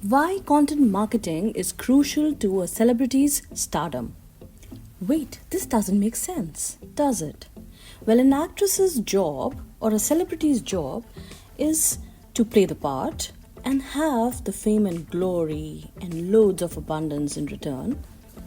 Why content marketing is crucial to a celebrity's stardom. Wait, this doesn't make sense, does it? Well, an actress's job or a celebrity's job is to play the part and have the fame and glory and loads of abundance in return.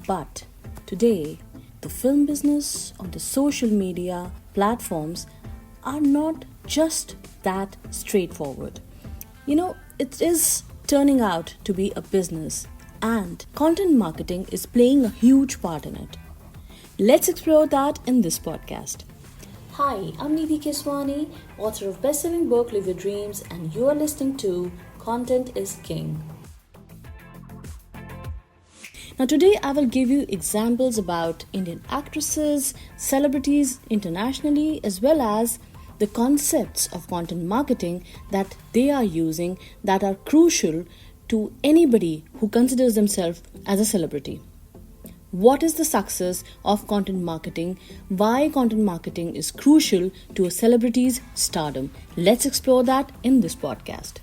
But today, the film business or the social media platforms are not just that straightforward. It is turning out to be a business, and content marketing is playing a huge part in it. Let's explore that in this podcast. Hi, I'm Nidhi Keswani, author of best-selling book Live Your Dreams, and you are listening to Content is King. Now today I will give you examples about Indian actresses, celebrities internationally, as well as the concepts of content marketing that they are using that are crucial to anybody who considers themselves as a celebrity. What is the success of content marketing? Why content marketing is crucial to a celebrity's stardom? Let's explore that in this podcast.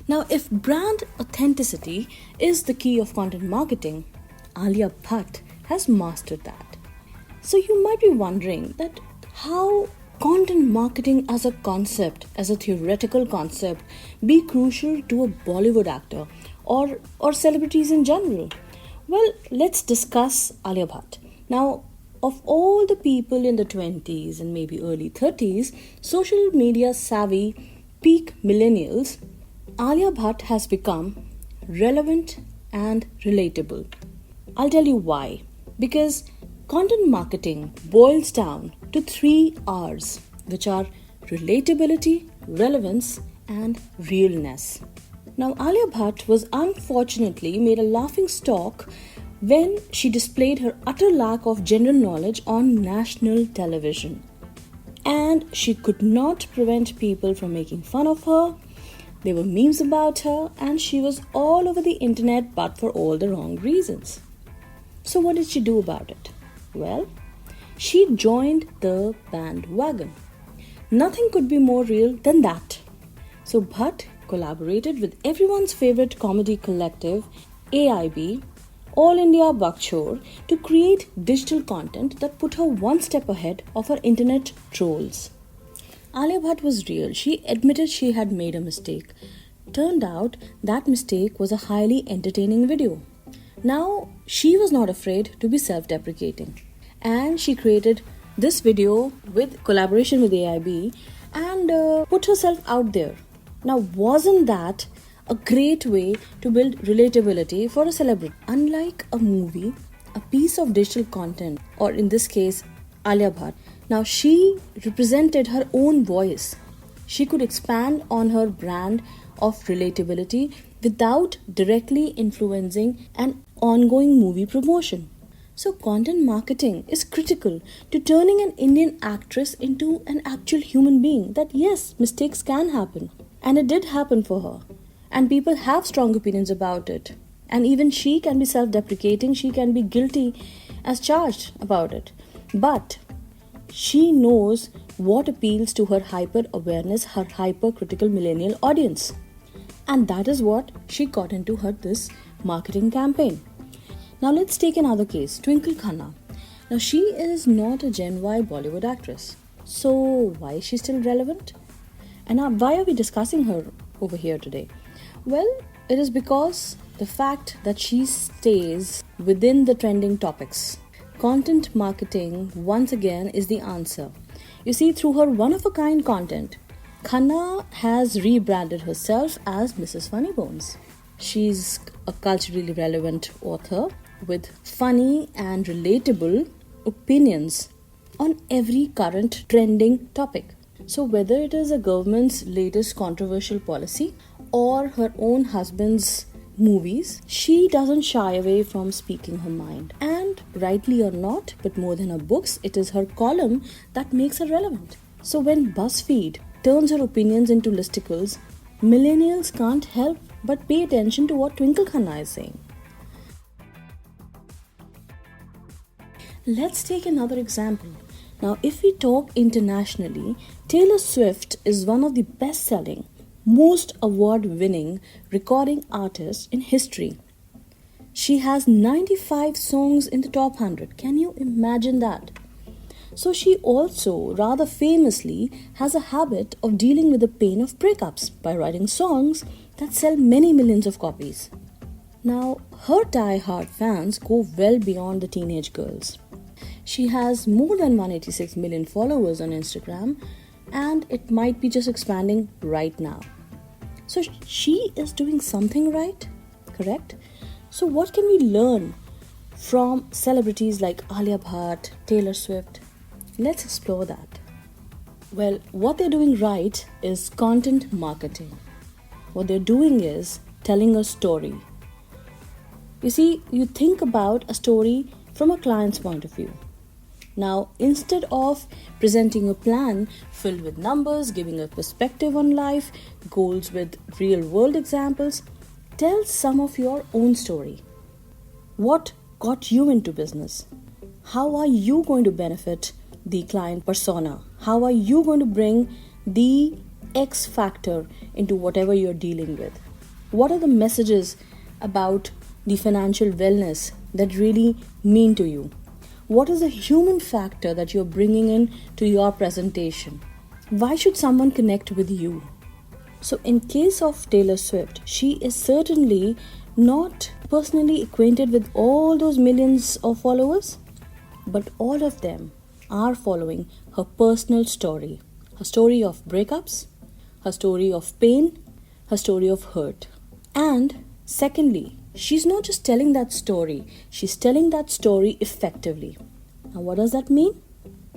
Now, if brand authenticity is the key of content marketing, Alia Bhatt has mastered that. So you might be wondering that how content marketing as a concept, as a theoretical concept, be crucial to a Bollywood actor or celebrities in general. Well, let's discuss Alia Bhatt. Now, of all the people in the 20s and maybe early 30s, social media savvy peak millennials, Alia Bhatt has become relevant and relatable. I'll tell you why. Because content marketing boils down to 3 R's, which are relatability, relevance, and realness. Now, Alia Bhatt was unfortunately made a laughingstock when she displayed her utter lack of general knowledge on national television. And she could not prevent people from making fun of her. There were memes about her, and she was all over the internet but for all the wrong reasons. So what did she do about it? Well, she joined the bandwagon. Nothing could be more real than that. So Bhatt collaborated with everyone's favorite comedy collective, AIB, All India Bakchor, to create digital content that put her one step ahead of her internet trolls. Alia Bhatt was real. She admitted she had made a mistake. Turned out that mistake was a highly entertaining video. Now, she was not afraid to be self-deprecating. And she created this video with collaboration with AIB and put herself out there. Now, wasn't that a great way to build relatability for a celebrity? Unlike a movie, a piece of digital content, or in this case, Alia Bhatt, now she represented her own voice. She could expand on her brand of relatability without directly influencing an ongoing movie promotion. So content marketing is critical to turning an Indian actress into an actual human being that yes, mistakes can happen. And it did happen for her. And people have strong opinions about it. And even she can be self-deprecating, she can be guilty as charged about it. But she knows what appeals to her hyper-awareness, her hyper-critical millennial audience. And that is what she got into this marketing campaign. Now let's take another case, Twinkle Khanna. Now she is not a Gen Y Bollywood actress. So why is she still relevant? And now why are we discussing her over here today? Well, it is because the fact that she stays within the trending topics. Content marketing, once again, is the answer. You see, through her one-of-a-kind content, Khanna has rebranded herself as Mrs. Funnybones. She's a culturally relevant author with funny and relatable opinions on every current trending topic. So whether it is a government's latest controversial policy or her own husband's movies, she doesn't shy away from speaking her mind. And rightly or not, but more than her books, it is her column that makes her relevant. So when BuzzFeed turns her opinions into listicles, millennials can't help but pay attention to what Twinkle Khanna is saying. Let's take another example. Now, if we talk internationally, Taylor Swift is one of the best-selling most award-winning recording artist in history. She has 95 songs in the top 100. Can you imagine that? So she also, rather famously, has a habit of dealing with the pain of breakups by writing songs that sell many millions of copies. Now, her die-hard fans go well beyond the teenage girls. She has more than 186 million followers on Instagram, and it might be just expanding right now. So she is doing something right, correct? So what can we learn from celebrities like Alia Bhatt, Taylor Swift? Let's explore that. Well, what they're doing right is content marketing. What they're doing is telling a story. You see, you think about a story from a client's point of view. Now, instead of presenting a plan filled with numbers, giving a perspective on life, goals with real world examples, tell some of your own story. What got you into business? How are you going to benefit the client persona? How are you going to bring the X factor into whatever you're dealing with? What are the messages about the financial wellness that really mean to you? What is the human factor that you're bringing in to your presentation? Why should someone connect with you? So in case of Taylor Swift, she is certainly not personally acquainted with all those millions of followers, but all of them are following her personal story. Her story of breakups, her story of pain, her story of hurt. And secondly, she's not just telling that story, she's telling that story effectively. Now, what does that mean?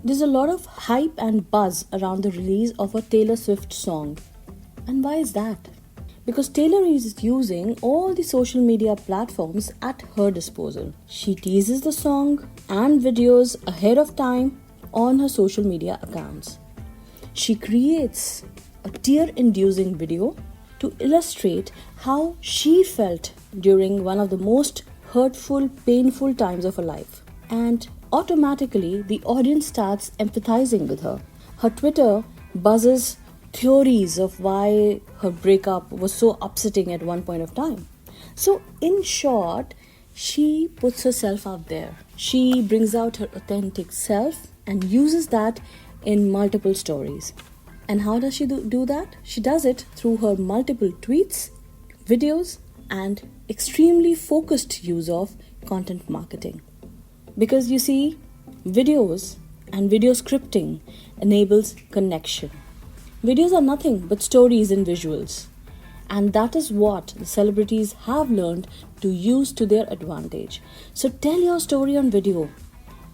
There's a lot of hype and buzz around the release of a Taylor Swift song. And why is that? Because Taylor is using all the social media platforms at her disposal. She teases the song and videos ahead of time on her social media accounts. She creates a tear-inducing video to illustrate how she felt during one of the most hurtful, painful times of her life. And automatically, the audience starts empathizing with her. Her Twitter buzzes theories of why her breakup was so upsetting at one point of time. So, in short, she puts herself out there. She brings out her authentic self and uses that in multiple stories. And how does she do that? She does it through her multiple tweets, videos, and extremely focused use of content marketing. Because you see, videos and video scripting enables connection. Videos are nothing but stories and visuals. And that is what the celebrities have learned to use to their advantage. So tell your story on video.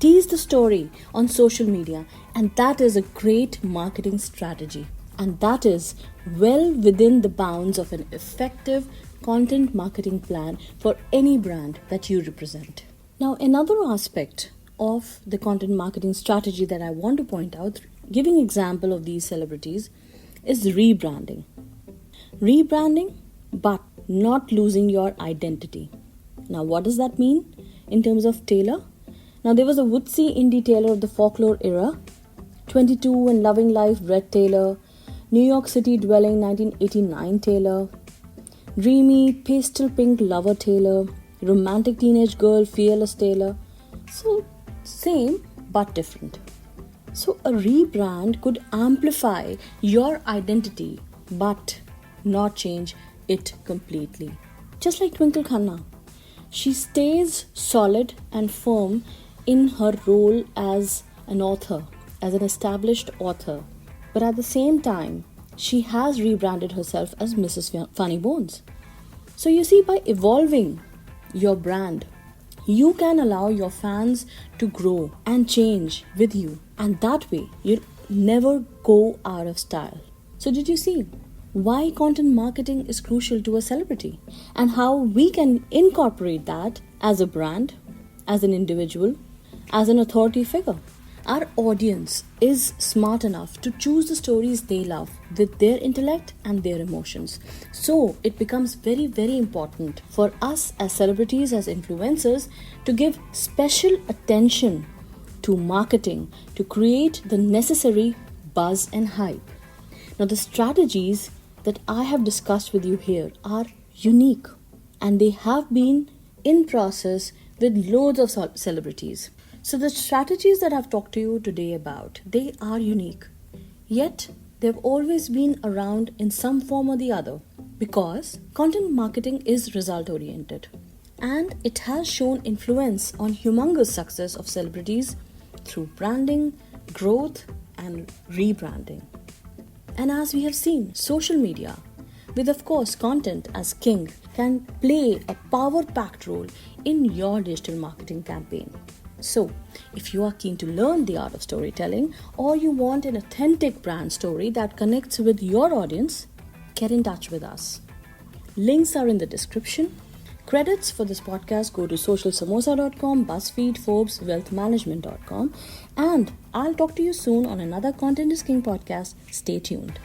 Tease the story on social media, and that is a great marketing strategy. And that is well within the bounds of an effective content marketing plan for any brand that you represent. Now, another aspect of the content marketing strategy that I want to point out, giving example of these celebrities, is rebranding. Rebranding, but not losing your identity. Now, what does that mean in terms of Taylor? Now, there was a woodsy indie Taylor of the folklore era, 22 and loving life Red Taylor, New York City dwelling 1989 Taylor, dreamy pastel pink lover Taylor, romantic teenage girl fearless Taylor. So, same but different. So, a rebrand could amplify your identity but not change it completely. Just like Twinkle Khanna, she stays solid and firm in her role as an author, as an established author. But at the same time, she has rebranded herself as Mrs. Funny Bones. So you see, by evolving your brand, you can allow your fans to grow and change with you. And that way, you'll never go out of style. So did you see why content marketing is crucial to a celebrity and how we can incorporate that as a brand, as an individual, as an authority figure? Our audience is smart enough to choose the stories they love with their intellect and their emotions. So it becomes very, very important for us as celebrities, as influencers, to give special attention to marketing to create the necessary buzz and hype. Now, the strategies that I have discussed with you here are unique, and they have been in process with loads of celebrities. So the strategies that I've talked to you today about, they are unique. Yet they've always been around in some form or the other, because content marketing is result oriented, and it has shown influence on humongous success of celebrities through branding, growth, and rebranding. And as we have seen, social media, with of course content as king, can play a power packed role in your digital marketing campaign. So, if you are keen to learn the art of storytelling, or you want an authentic brand story that connects with your audience, get in touch with us. Links are in the description. Credits for this podcast go to socialsamosa.com, BuzzFeed, Forbes, wealthmanagement.com. And I'll talk to you soon on another Content is King podcast. Stay tuned.